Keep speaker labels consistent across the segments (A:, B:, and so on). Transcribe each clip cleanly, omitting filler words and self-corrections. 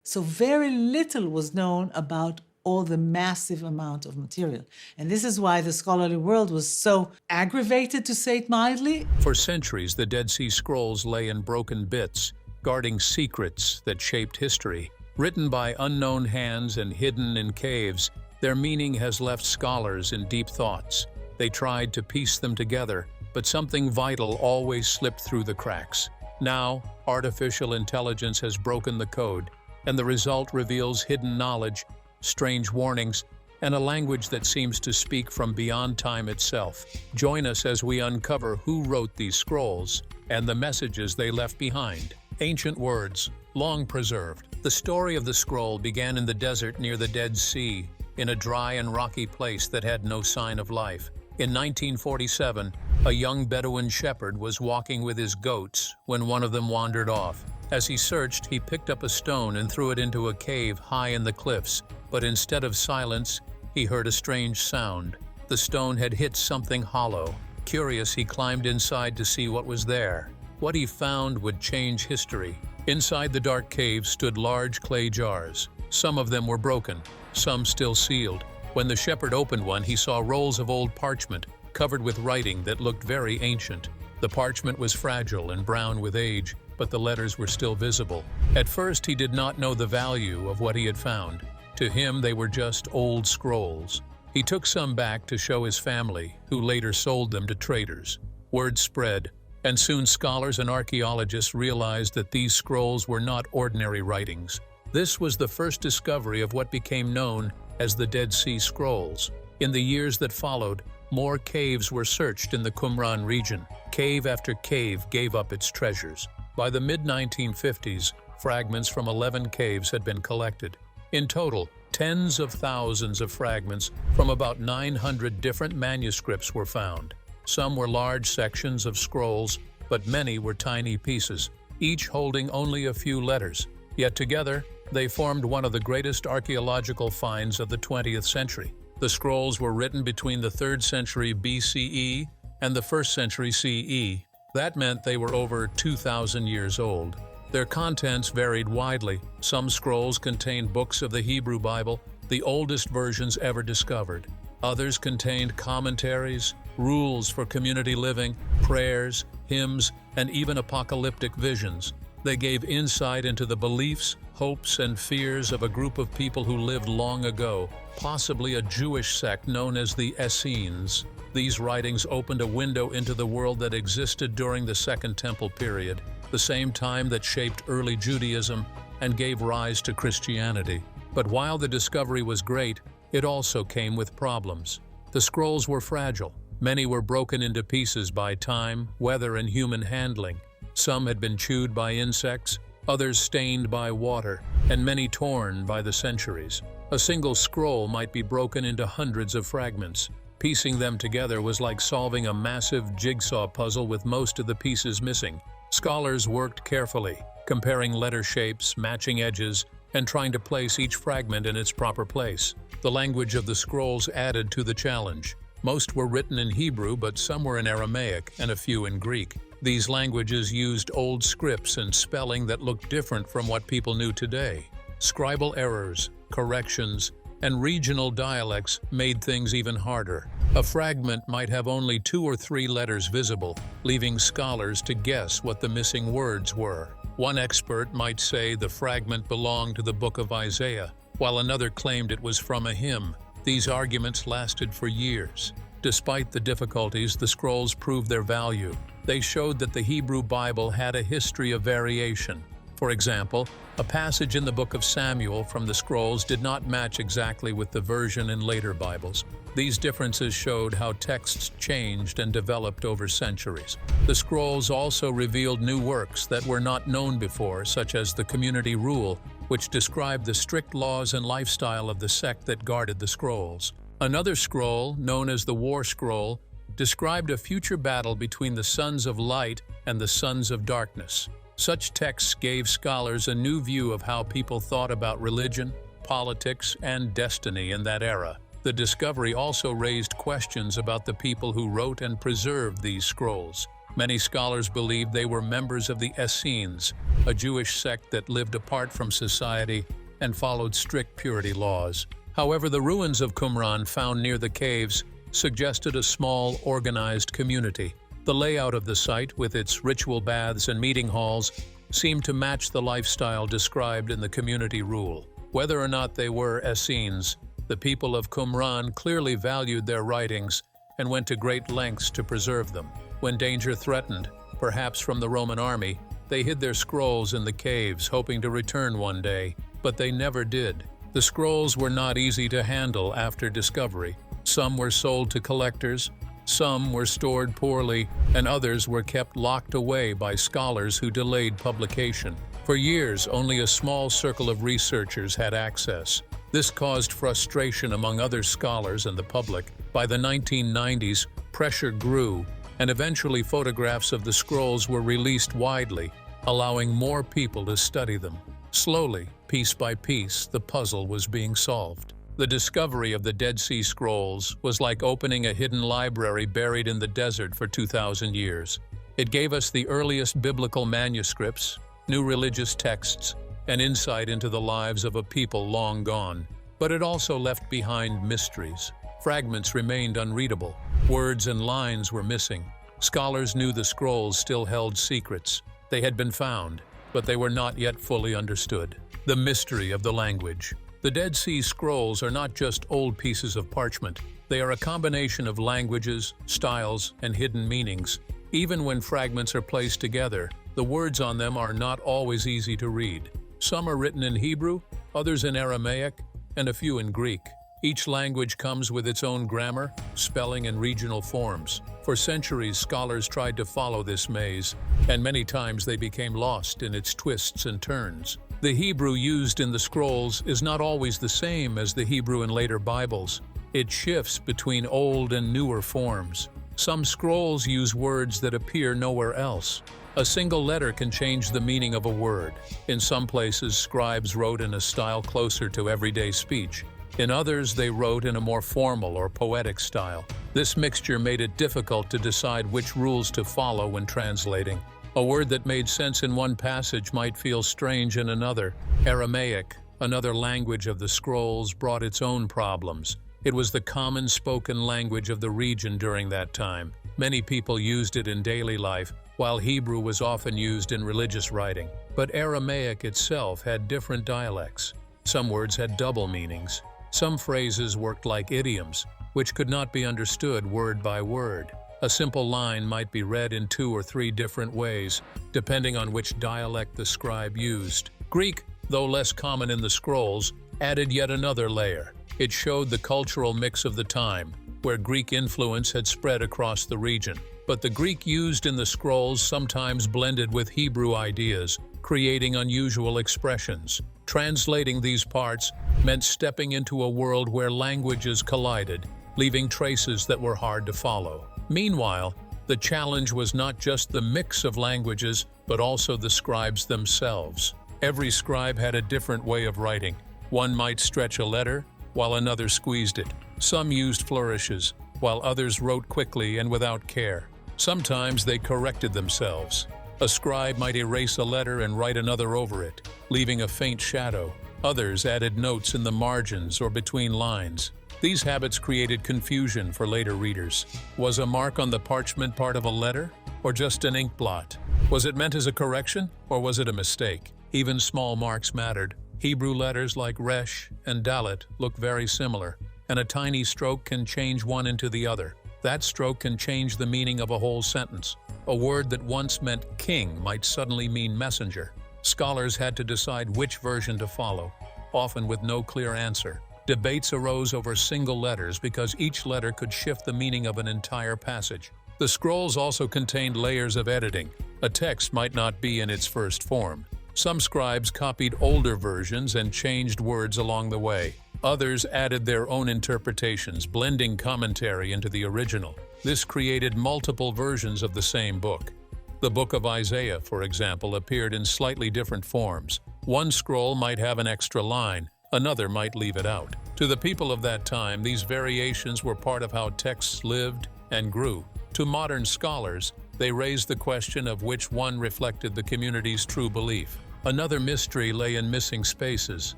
A: So very little was known about all the massive amount of material. And this is why the scholarly world was so aggravated, to say it mildly.
B: For centuries, the Dead Sea Scrolls lay in broken bits, guarding secrets that shaped history. Written by unknown hands and hidden in caves, their meaning has left scholars in deep thoughts. They tried to piece them together, but something vital always slipped through the cracks. Now, artificial intelligence has broken the code, and the result reveals hidden knowledge, strange warnings, and a language that seems to speak from beyond time itself. Join us as we uncover who wrote these scrolls and the messages they left behind. Ancient words, long preserved. The story of the scroll began in the desert near the Dead Sea, in a dry and rocky place that had no sign of life. In 1947, a young Bedouin shepherd was walking with his goats when one of them wandered off. As he searched, he picked up a stone and threw it into a cave high in the cliffs. But instead of silence, he heard a strange sound. The stone had hit something hollow. Curious, he climbed inside to see what was there. What he found would change history. Inside the dark cave stood large clay jars. Some of them were broken, some still sealed. When the shepherd opened one, he saw rolls of old parchment, covered with writing that looked very ancient. The parchment was fragile and brown with age, but the letters were still visible. At first, he did not know the value of what he had found. To him, they were just old scrolls. He took some back to show his family, who later sold them to traders. Word spread, and soon scholars and archaeologists realized that these scrolls were not ordinary writings. This was the first discovery of what became known as the Dead Sea Scrolls. In the years that followed, more caves were searched in the Qumran region. Cave after cave gave up its treasures. By the mid-1950s, fragments from 11 caves had been collected. In total, tens of thousands of fragments from about 900 different manuscripts were found. Some were large sections of scrolls, but many were tiny pieces, each holding only a few letters. Yet together, they formed one of the greatest archaeological finds of the 20th century. The scrolls were written between the 3rd century BCE and the 1st century CE. That meant they were over 2,000 years old. Their contents varied widely. Some scrolls contained books of the Hebrew Bible, the oldest versions ever discovered. Others contained commentaries, rules for community living, prayers, hymns, and even apocalyptic visions. They gave insight into the beliefs, hopes, and fears of a group of people who lived long ago, possibly a Jewish sect known as the Essenes. These writings opened a window into the world that existed during the Second Temple period, the same time that shaped early Judaism and gave rise to Christianity. But while the discovery was great, it also came with problems. The scrolls were fragile. Many were broken into pieces by time, weather, and human handling. Some had been chewed by insects, others stained by water, and many torn by the centuries. A single scroll might be broken into hundreds of fragments. Piecing them together was like solving a massive jigsaw puzzle with most of the pieces missing. Scholars worked carefully, comparing letter shapes, matching edges, and trying to place each fragment in its proper place. The language of the scrolls added to the challenge. Most were written in Hebrew, but some were in Aramaic and a few in Greek. These languages used old scripts and spelling that looked different from what people knew today. Scribal errors, corrections, and regional dialects made things even harder. A fragment might have only 2 or 3 letters visible, leaving scholars to guess what the missing words were. One expert might say the fragment belonged to the book of Isaiah, while another claimed it was from a hymn. These arguments lasted for years. Despite the difficulties, the scrolls proved their value. They showed that the Hebrew Bible had a history of variation. For example, a passage in the book of Samuel from the scrolls did not match exactly with the version in later Bibles. These differences showed how texts changed and developed over centuries. The scrolls also revealed new works that were not known before, such as the community rule, which described the strict laws and lifestyle of the sect that guarded the scrolls. Another scroll, known as the War Scroll, described a future battle between the sons of light and the sons of darkness. Such texts gave scholars a new view of how people thought about religion, politics, and destiny in that era. The discovery also raised questions about the people who wrote and preserved these scrolls. Many scholars believed they were members of the Essenes, a Jewish sect that lived apart from society and followed strict purity laws. However, the ruins of Qumran found near the caves suggested a small, organized community. The layout of the site, with its ritual baths and meeting halls, seemed to match the lifestyle described in the community rule. Whether or not they were Essenes, the people of Qumran clearly valued their writings and went to great lengths to preserve them. When danger threatened, perhaps from the Roman army, they hid their scrolls in the caves, hoping to return one day, but they never did. The scrolls were not easy to handle after discovery. Some were sold to collectors, some were stored poorly, and others were kept locked away by scholars who delayed publication. For years, only a small circle of researchers had access. This caused frustration among other scholars and the public. By the 1990s, pressure grew, and eventually photographs of the scrolls were released widely, allowing more people to study them. Slowly, piece by piece, the puzzle was being solved. The discovery of the Dead Sea Scrolls was like opening a hidden library buried in the desert for 2,000 years. It gave us the earliest biblical manuscripts, new religious texts, and insight into the lives of a people long gone. But it also left behind mysteries. Fragments remained unreadable. Words and lines were missing. Scholars knew the scrolls still held secrets. They had been found, but they were not yet fully understood. The mystery of the language. The Dead Sea Scrolls are not just old pieces of parchment. They are a combination of languages, styles, and hidden meanings. Even when fragments are placed together, the words on them are not always easy to read. Some are written in Hebrew, others in Aramaic, and a few in Greek. Each language comes with its own grammar, spelling, and regional forms. For centuries, scholars tried to follow this maze, and many times they became lost in its twists and turns. The Hebrew used in the scrolls is not always the same as the Hebrew in later Bibles. It shifts between old and newer forms. Some scrolls use words that appear nowhere else. A single letter can change the meaning of a word. In some places, scribes wrote in a style closer to everyday speech. In others, they wrote in a more formal or poetic style. This mixture made it difficult to decide which rules to follow when translating. A word that made sense in one passage might feel strange in another. Aramaic, another language of the scrolls, brought its own problems. It was the common spoken language of the region during that time. Many people used it in daily life, while Hebrew was often used in religious writing. But Aramaic itself had different dialects. Some words had double meanings. Some phrases worked like idioms, which could not be understood word by word. A simple line might be read in 2 or 3 different ways, depending on which dialect the scribe used. Greek, though less common in the scrolls, added yet another layer. It showed the cultural mix of the time, where Greek influence had spread across the region. But the Greek used in the scrolls sometimes blended with Hebrew ideas, creating unusual expressions. Translating these parts meant stepping into a world where languages collided, leaving traces that were hard to follow. Meanwhile, the challenge was not just the mix of languages, but also the scribes themselves. Every scribe had a different way of writing. One might stretch a letter, while another squeezed it. Some used flourishes, while others wrote quickly and without care. Sometimes they corrected themselves. A scribe might erase a letter and write another over it, leaving a faint shadow. Others added notes in the margins or between lines. These habits created confusion for later readers. Was a mark on the parchment part of a letter, or just an ink blot? Was it meant as a correction, or was it a mistake? Even small marks mattered. Hebrew letters like Resh and Dalet look very similar, and a tiny stroke can change one into the other. That stroke can change the meaning of a whole sentence. A word that once meant king might suddenly mean messenger. Scholars had to decide which version to follow, often with no clear answer. Debates arose over single letters because each letter could shift the meaning of an entire passage. The scrolls also contained layers of editing. A text might not be in its first form. Some scribes copied older versions and changed words along the way. Others added their own interpretations, blending commentary into the original. This created multiple versions of the same book. The Book of Isaiah, for example, appeared in slightly different forms. One scroll might have an extra line, another might leave it out. To the people of that time, these variations were part of how texts lived and grew. To modern scholars, They raised the question of which one reflected the community's true belief. Another mystery lay in missing spaces.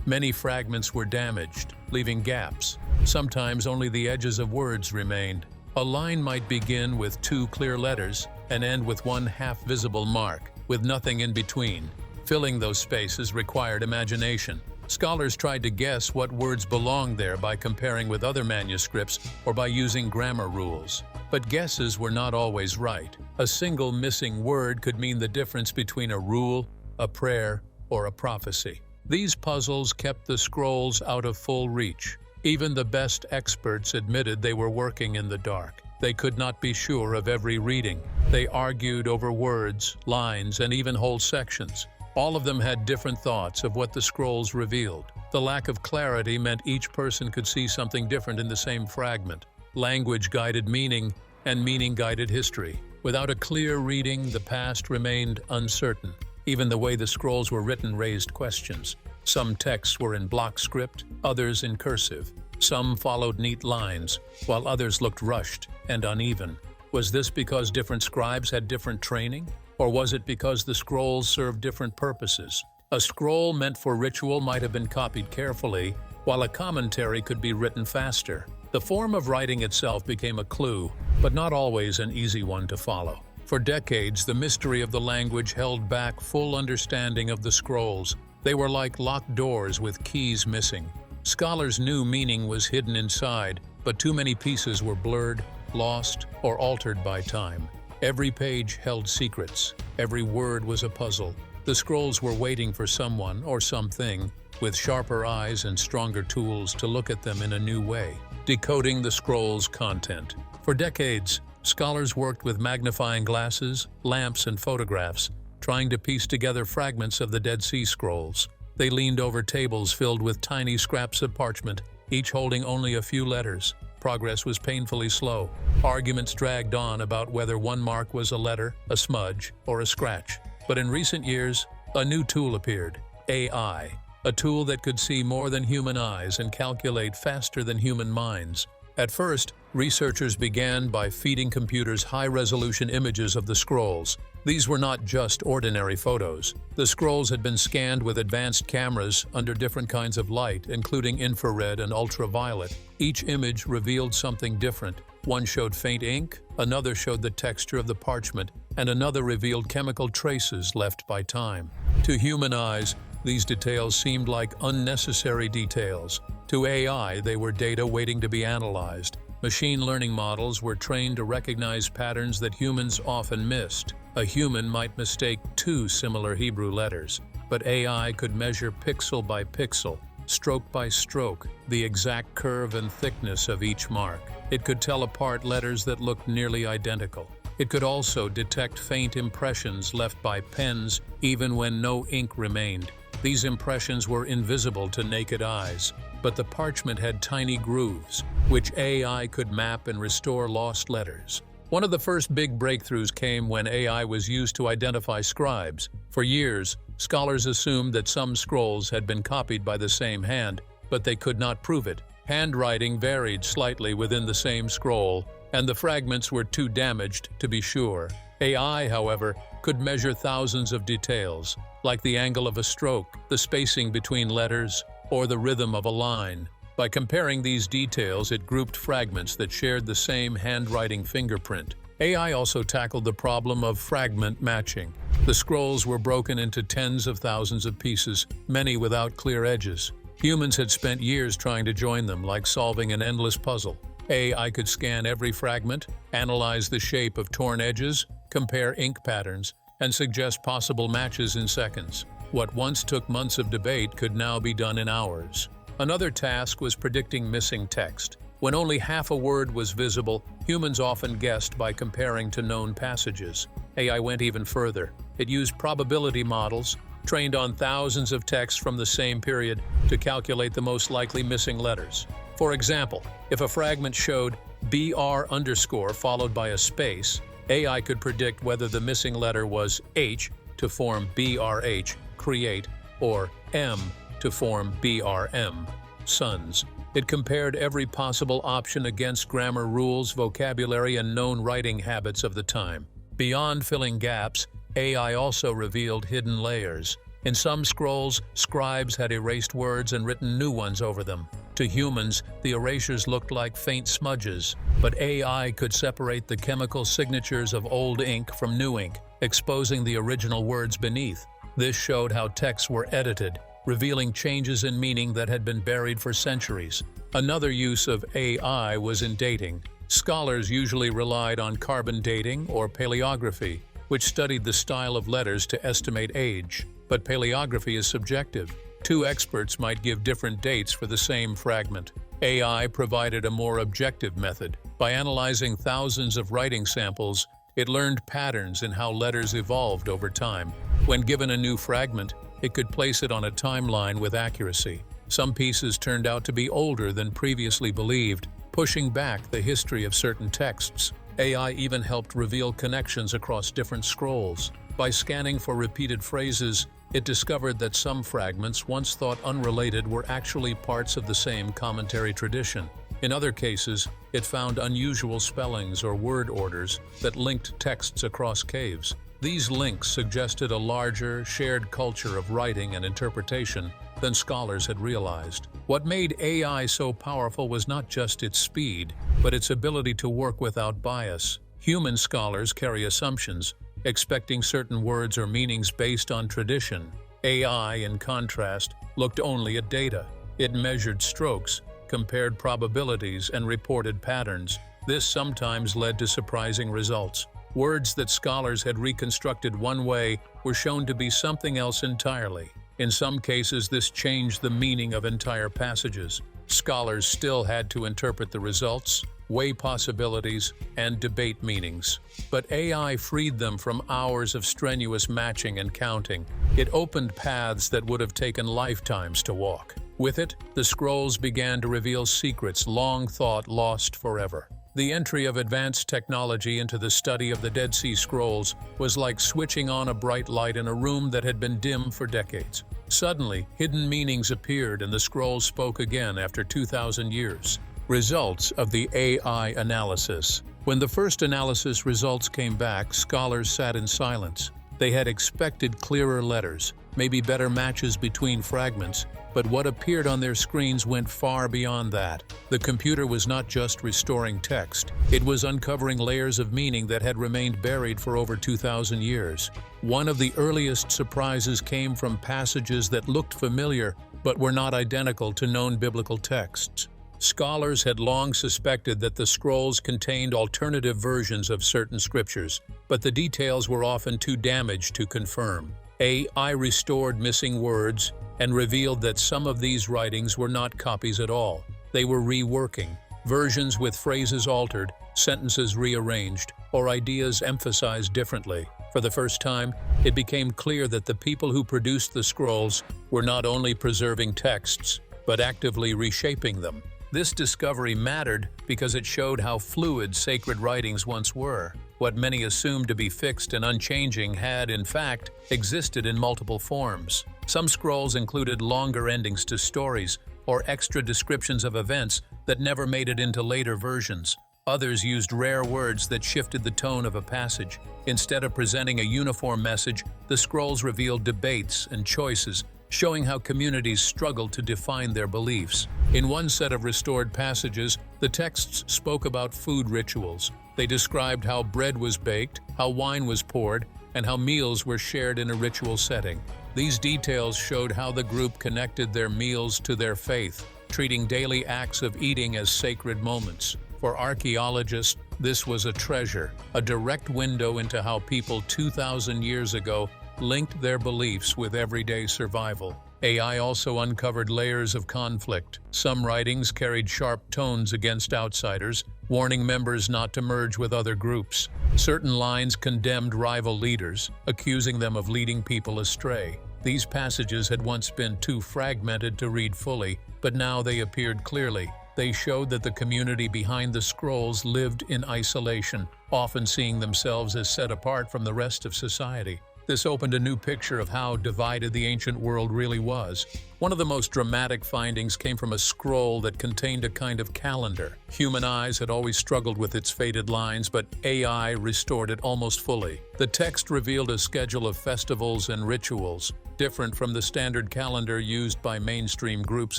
B: Many fragments were damaged, leaving gaps. Sometimes only the edges of words remained. A line might begin with 2 clear letters and end with one half-visible mark, with nothing in between. Filling those spaces required imagination. Scholars tried to guess what words belonged there by comparing with other manuscripts or by using grammar rules. But guesses were not always right. A single missing word could mean the difference between a rule, a prayer, or a prophecy. These puzzles kept the scrolls out of full reach. Even the best experts admitted they were working in the dark. They could not be sure of every reading. They argued over words, lines, and even whole sections. All of them had different thoughts of what the scrolls revealed. The lack of clarity meant each person could see something different in the same fragment. Language guided meaning, and meaning guided history. Without a clear reading, the past remained uncertain. Even the way the scrolls were written raised questions. Some texts were in block script, others in cursive. Some followed neat lines, while others looked rushed and uneven. Was this because different scribes had different training? Or was it because the scrolls served different purposes? A scroll meant for ritual might have been copied carefully, while a commentary could be written faster. The form of writing itself became a clue, but not always an easy one to follow. For decades, the mystery of the language held back full understanding of the scrolls. They were like locked doors with keys missing. Scholars knew meaning was hidden inside, but too many pieces were blurred, lost, or altered by time. Every page held secrets. Every word was a puzzle. The scrolls were waiting for someone or something with sharper eyes and stronger tools to look at them in a new way. Decoding the scrolls' content. For decades, scholars worked with magnifying glasses, lamps, and photographs, trying to piece together fragments of the Dead Sea Scrolls. They leaned over tables filled with tiny scraps of parchment, each holding only a few letters. Progress was painfully slow. Arguments dragged on about whether one mark was a letter, a smudge, or a scratch. But in recent years, a new tool appeared: AI, a tool that could see more than human eyes and calculate faster than human minds. At first, researchers began by feeding computers high-resolution images of the scrolls. These were not just ordinary photos. The scrolls had been scanned with advanced cameras under different kinds of light, including infrared and ultraviolet. Each image revealed something different. One showed faint ink, another showed the texture of the parchment, and another revealed chemical traces left by time. To human eyes, these details seemed like unnecessary details. To AI, they were data waiting to be analyzed. Machine learning models were trained to recognize patterns that humans often missed. A human might mistake 2 similar Hebrew letters, but AI could measure pixel by pixel, stroke by stroke, the exact curve and thickness of each mark. It could tell apart letters that looked nearly identical. It could also detect faint impressions left by pens even when no ink remained. These impressions were invisible to naked eyes, but the parchment had tiny grooves, which AI could map and restore lost letters. One of the first big breakthroughs came when AI was used to identify scribes. For years, scholars assumed that some scrolls had been copied by the same hand, but they could not prove it. Handwriting varied slightly within the same scroll, and the fragments were too damaged to be sure. AI, however, could measure thousands of details, like the angle of a stroke, the spacing between letters, or the rhythm of a line. By comparing these details, it grouped fragments that shared the same handwriting fingerprint. AI also tackled the problem of fragment matching. The scrolls were broken into tens of thousands of pieces, many without clear edges. Humans had spent years trying to join them, like solving an endless puzzle. AI could scan every fragment, analyze the shape of torn edges, compare ink patterns, and suggest possible matches in seconds. What once took months of debate could now be done in hours. Another task was predicting missing text. When only half a word was visible, humans often guessed by comparing to known passages. AI went even further. It used probability models, trained on thousands of texts from the same period, to calculate the most likely missing letters. For example, if a fragment showed BR_ followed by a space, AI could predict whether the missing letter was H to form BRH, create, or M to form BRM, sons. It compared every possible option against grammar rules, vocabulary, and known writing habits of the time. Beyond filling gaps, AI also revealed hidden layers. In some scrolls, scribes had erased words and written new ones over them. To humans, the erasures looked like faint smudges, but AI could separate the chemical signatures of old ink from new ink, exposing the original words beneath. This showed how texts were edited, revealing changes in meaning that had been buried for centuries. Another use of AI was in dating. Scholars usually relied on carbon dating or paleography, which studied the style of letters to estimate age. But paleography is subjective. Two experts might give different dates for the same fragment. AI provided a more objective method. By analyzing thousands of writing samples, it learned patterns in how letters evolved over time. When given a new fragment, it could place it on a timeline with accuracy. Some pieces turned out to be older than previously believed, pushing back the history of certain texts. AI even helped reveal connections across different scrolls. By scanning for repeated phrases, it discovered that some fragments, once thought unrelated, were actually parts of the same commentary tradition. In other cases, it found unusual spellings or word orders that linked texts across caves. These links suggested a larger, shared culture of writing and interpretation than scholars had realized. What made AI so powerful was not just its speed, but its ability to work without bias. Human scholars carry assumptions, expecting certain words or meanings based on tradition. AI, in contrast, looked only at data. It measured strokes, compared probabilities, and reported patterns. This sometimes led to surprising results. Words that scholars had reconstructed one way were shown to be something else entirely. In some cases, this changed the meaning of entire passages. Scholars still had to interpret the results, weigh possibilities, and debate meanings. But AI freed them from hours of strenuous matching and counting. It opened paths that would have taken lifetimes to walk. With it, the scrolls began to reveal secrets long thought lost forever. The entry of advanced technology into the study of the Dead Sea Scrolls was like switching on a bright light in a room that had been dim for decades. Suddenly, hidden meanings appeared and the scrolls spoke again after 2,000 years. Results of the AI analysis. When the first analysis results came back, scholars sat in silence. They had expected clearer letters, maybe better matches between fragments, but what appeared on their screens went far beyond that. The computer was not just restoring text, it was uncovering layers of meaning that had remained buried for over 2,000 years. One of the earliest surprises came from passages that looked familiar but were not identical to known biblical texts. Scholars had long suspected that the scrolls contained alternative versions of certain scriptures, but the details were often too damaged to confirm. AI restored missing words and revealed that some of these writings were not copies at all. They were reworking, versions with phrases altered, sentences rearranged, or ideas emphasized differently. For the first time, it became clear that the people who produced the scrolls were not only preserving texts, but actively reshaping them. This discovery mattered because it showed how fluid sacred writings once were. What many assumed to be fixed and unchanging had, in fact, existed in multiple forms. Some scrolls included longer endings to stories or extra descriptions of events that never made it into later versions. Others used rare words that shifted the tone of a passage. Instead of presenting a uniform message, the scrolls revealed debates and choices, showing how communities struggled to define their beliefs. In one set of restored passages, the texts spoke about food rituals. They described how bread was baked, how wine was poured, and how meals were shared in a ritual setting. These details showed how the group connected their meals to their faith, treating daily acts of eating as sacred moments. For archaeologists, this was a treasure, a direct window into how people 2,000 years ago linked their beliefs with everyday survival. AI also uncovered layers of conflict. Some writings carried sharp tones against outsiders, warning members not to merge with other groups. Certain lines condemned rival leaders, accusing them of leading people astray. These passages had once been too fragmented to read fully, but now they appeared clearly. They showed that the community behind the scrolls lived in isolation, often seeing themselves as set apart from the rest of society. This opened a new picture of how divided the ancient world really was. One of the most dramatic findings came from a scroll that contained a kind of calendar. Human eyes had always struggled with its faded lines, but AI restored it almost fully. The text revealed a schedule of festivals and rituals, different from the standard calendar used by mainstream groups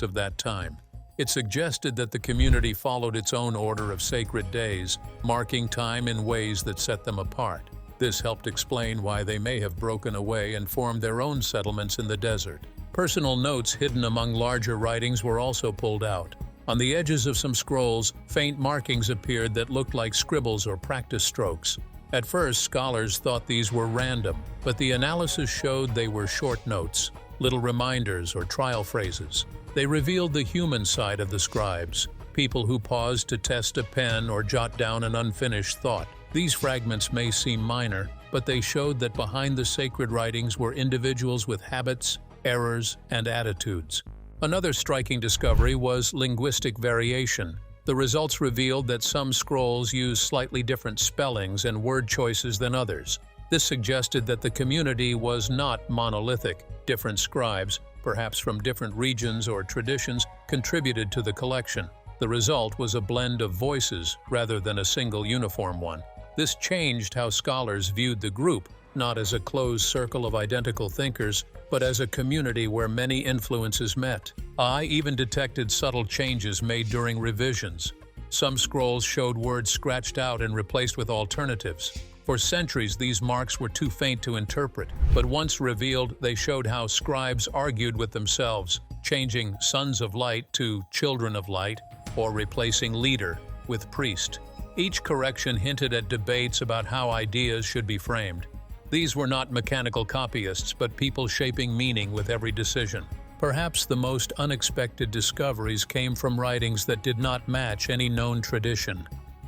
B: of that time. It suggested that the community followed its own order of sacred days, marking time in ways that set them apart. This helped explain why they may have broken away and formed their own settlements in the desert. Personal notes hidden among larger writings were also pulled out. On the edges of some scrolls, faint markings appeared that looked like scribbles or practice strokes. At first, scholars thought these were random, but the analysis showed they were short notes, little reminders or trial phrases. They revealed the human side of the scribes, people who paused to test a pen or jot down an unfinished thought. These fragments may seem minor, but they showed that behind the sacred writings were individuals with habits, errors, and attitudes. Another striking discovery was linguistic variation. The results revealed that some scrolls use slightly different spellings and word choices than others. This suggested that the community was not monolithic. Different scribes, perhaps from different regions or traditions, contributed to the collection. The result was a blend of voices rather than a single uniform one. This changed how scholars viewed the group, not as a closed circle of identical thinkers, but as a community where many influences met. I even detected subtle changes made during revisions. Some scrolls showed words scratched out and replaced with alternatives. For centuries, these marks were too faint to interpret, but once revealed, they showed how scribes argued with themselves, changing sons of light to children of light, or replacing leader with priest. Each correction hinted at debates about how ideas should be framed. These were not mechanical copyists, but people shaping meaning with every decision. Perhaps the most unexpected discoveries came from writings that did not match any known tradition.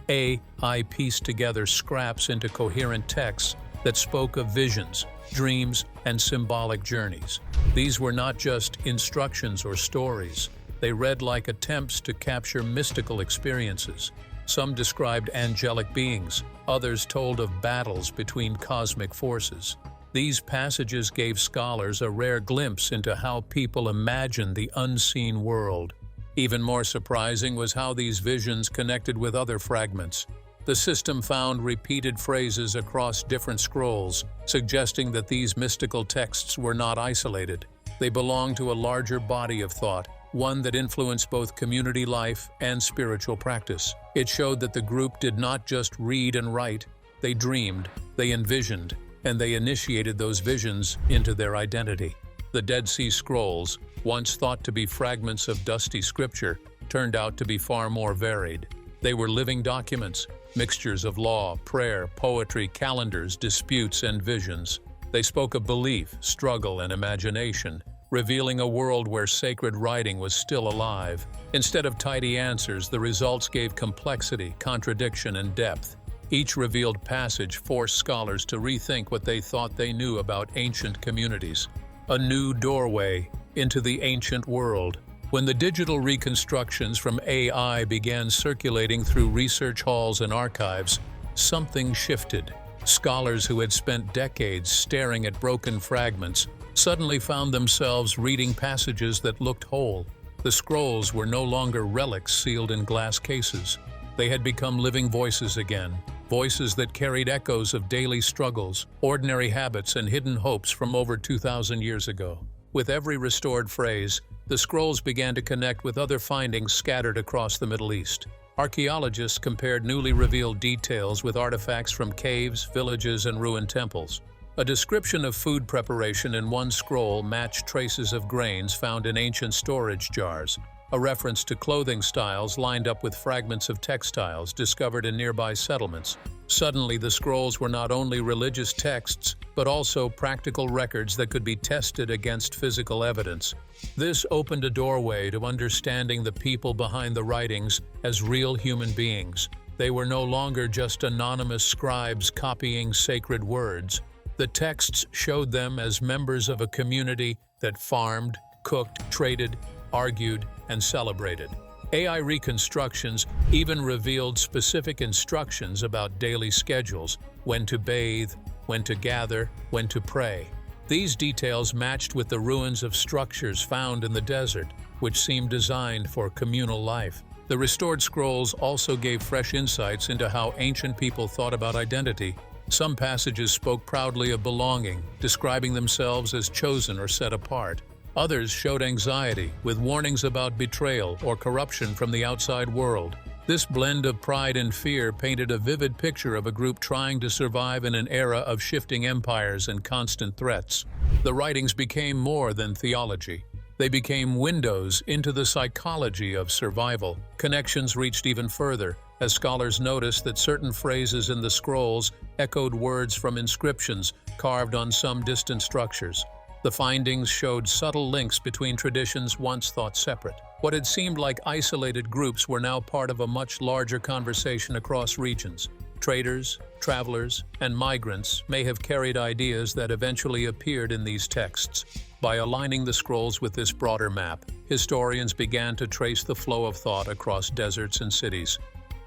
B: AI pieced together scraps into coherent texts that spoke of visions, dreams, and symbolic journeys. These were not just instructions or stories. They read like attempts to capture mystical experiences. Some described angelic beings, others told of battles between cosmic forces. These passages gave scholars a rare glimpse into how people imagined the unseen world. Even more surprising was how these visions connected with other fragments. The system found repeated phrases across different scrolls, suggesting that these mystical texts were not isolated. They belonged to a larger body of thought, one that influenced both community life and spiritual practice. It showed that the group did not just read and write, they dreamed, they envisioned, and they initiated those visions into their identity. The Dead Sea Scrolls, once thought to be fragments of dusty scripture, turned out to be far more varied. They were living documents, mixtures of law, prayer, poetry, calendars, disputes, and visions. They spoke of belief, struggle, and imagination, revealing a world where sacred writing was still alive. Instead of tidy answers, the results gave complexity, contradiction, and depth. Each revealed passage forced scholars to rethink what they thought they knew about ancient communities. A new doorway into the ancient world. When the digital reconstructions from AI began circulating through research halls and archives, something shifted. Scholars who had spent decades staring at broken fragments suddenly found themselves reading passages that looked whole. The scrolls were no longer relics sealed in glass cases. They had become living voices again, voices that carried echoes of daily struggles, ordinary habits, and hidden hopes from over 2,000 years ago. With every restored phrase, the scrolls began to connect with other findings scattered across the Middle East. Archaeologists compared newly revealed details with artifacts from caves, villages, and ruined temples. A description of food preparation in one scroll matched traces of grains found in ancient storage jars. A reference to clothing styles lined up with fragments of textiles discovered in nearby settlements. Suddenly, the scrolls were not only religious texts, but also practical records that could be tested against physical evidence. This opened a doorway to understanding the people behind the writings as real human beings. They were no longer just anonymous scribes copying sacred words. The texts showed them as members of a community that farmed, cooked, traded, argued, and celebrated. AI reconstructions even revealed specific instructions about daily schedules, when to bathe, when to gather, when to pray. These details matched with the ruins of structures found in the desert, which seemed designed for communal life. The restored scrolls also gave fresh insights into how ancient people thought about identity. Some passages spoke proudly of belonging, describing themselves as chosen or set apart. Others showed anxiety, with warnings about betrayal or corruption from the outside world. This blend of pride and fear painted a vivid picture of a group trying to survive in an era of shifting empires and constant threats. The writings became more than theology. They became windows into the psychology of survival. Connections reached even further, as scholars noticed that certain phrases in the scrolls echoed words from inscriptions carved on some distant structures. The findings showed subtle links between traditions once thought separate. What had seemed like isolated groups were now part of a much larger conversation across regions. Traders, travelers, and migrants may have carried ideas that eventually appeared in these texts. By aligning the scrolls with this broader map, historians began to trace the flow of thought across deserts and cities.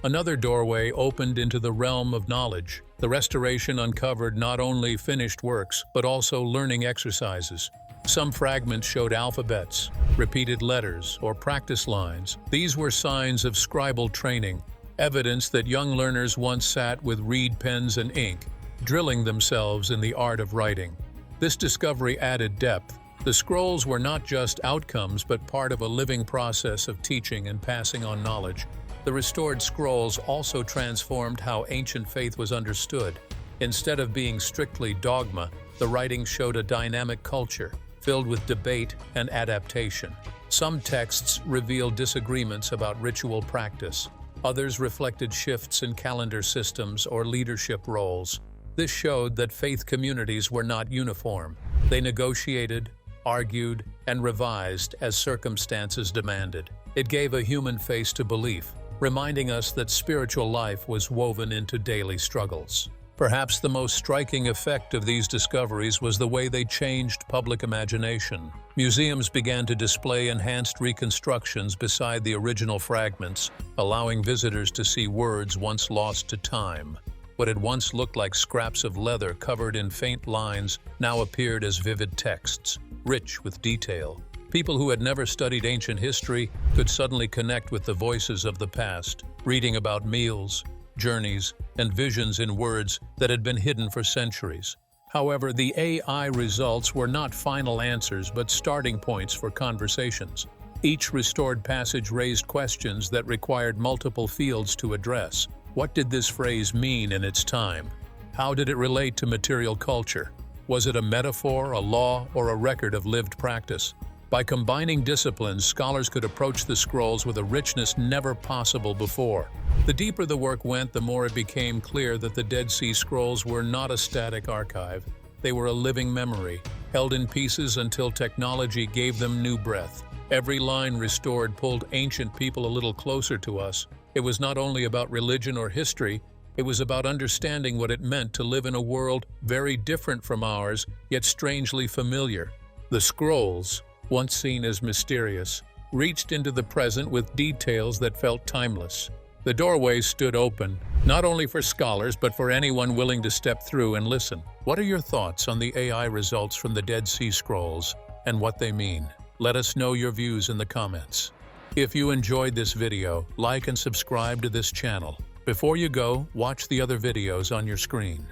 B: Another doorway opened into the realm of knowledge. The restoration uncovered not only finished works, but also learning exercises. Some fragments showed alphabets, repeated letters, or practice lines. These were signs of scribal training, evidence that young learners once sat with reed pens and ink, drilling themselves in the art of writing. This discovery added depth. The scrolls were not just outcomes, but part of a living process of teaching and passing on knowledge. The restored scrolls also transformed how ancient faith was understood. Instead of being strictly dogma, the writings showed a dynamic culture, filled with debate and adaptation. Some texts revealed disagreements about ritual practice. Others reflected shifts in calendar systems or leadership roles. This showed that faith communities were not uniform. They negotiated, argued, and revised as circumstances demanded. It gave a human face to belief, reminding us that spiritual life was woven into daily struggles. Perhaps the most striking effect of these discoveries was the way they changed public imagination. Museums began to display enhanced reconstructions beside the original fragments, allowing visitors to see words once lost to time. What had once looked like scraps of leather covered in faint lines now appeared as vivid texts, rich with detail. People who had never studied ancient history could suddenly connect with the voices of the past, reading about meals, journeys, and visions in words that had been hidden for centuries. However, the AI results were not final answers but starting points for conversations. Each restored passage raised questions that required multiple fields to address. What did this phrase mean in its time? How did it relate to material culture? Was it a metaphor, a law, or a record of lived practice? By combining disciplines, scholars could approach the scrolls with a richness never possible before. The deeper the work went, the more it became clear that the Dead Sea Scrolls were not a static archive. They were a living memory, held in pieces until technology gave them new breath. Every line restored pulled ancient people a little closer to us. It was not only about religion or history, it was about understanding what it meant to live in a world very different from ours, yet strangely familiar. The scrolls, once seen as mysterious, reached into the present with details that felt timeless. The doorways stood open, not only for scholars but for anyone willing to step through and listen. What are your thoughts on the AI results from the Dead Sea Scrolls and what they mean? Let us know your views in the comments. If you enjoyed this video, like and subscribe to this channel. Before you go, watch the other videos on your screen.